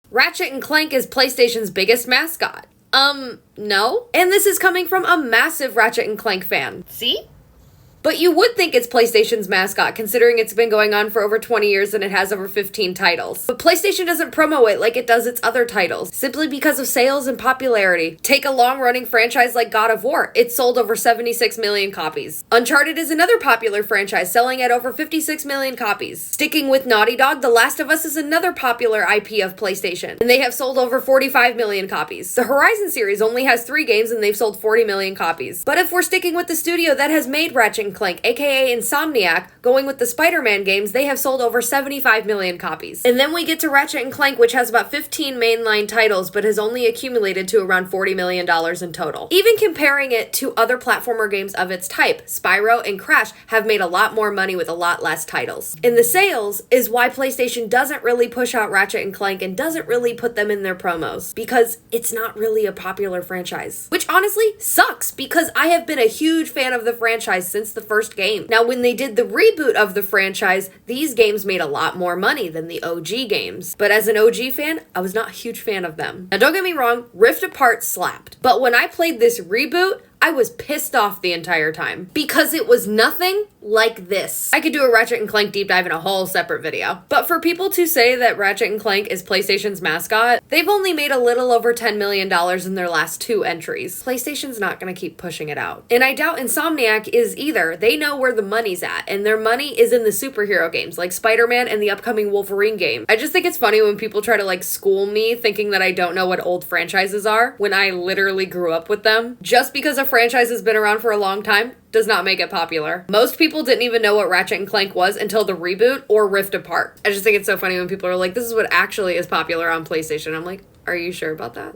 Ratchet and Clank is PlayStation's biggest mascot. No. And this is coming from a massive Ratchet and Clank fan. See? But you would think it's PlayStation's mascot, considering it's been going on for over 20 years and it has over 15 titles. But PlayStation doesn't promo it like it does its other titles, simply because of sales and popularity. Take a long-running franchise like God of War. It sold over 76 million copies. Uncharted is another popular franchise, selling at over 56 million copies. Sticking with Naughty Dog, The Last of Us is another popular IP of PlayStation, and they have sold over 45 million copies. The Horizon series only has 3 games and they've sold 40 million copies. But if we're sticking with the studio that has made Ratchet and Clank, aka Insomniac, going with the Spider-Man games, they have sold over 75 million copies. And then we get to Ratchet and Clank, which has about 15 mainline titles, but has only accumulated to around $40 million in total. Even comparing it to other platformer games of its type, Spyro and Crash have made a lot more money with a lot less titles. And the sales is why PlayStation doesn't really push out Ratchet and Clank and doesn't really put them in their promos, because it's not really a popular franchise. Which honestly sucks, because I have been a huge fan of the franchise since the first game. Now, when they did the reboot of the franchise, these games made a lot more money than the OG games. But as an OG fan, I was not a huge fan of them. Now, don't get me wrong, Rift Apart slapped. But when I played this reboot, I was pissed off the entire time because it was nothing like this. I could do a Ratchet and Clank deep dive in a whole separate video. But for people to say that Ratchet and Clank is PlayStation's mascot, they've only made a little over $10 million in their last 2 entries. PlayStation's not gonna keep pushing it out. And I doubt Insomniac is either. They know where the money's at, and their money is in the superhero games like Spider-Man and the upcoming Wolverine game. I just think it's funny when people try to like school me thinking that I don't know what old franchises are when I literally grew up with them. Just because a franchise has been around for a long time does not make it popular. Most people didn't even know what Ratchet and Clank was until the reboot or Rift Apart. I just think it's so funny when people are like, this is what actually is popular on PlayStation. I'm like, are you sure about that?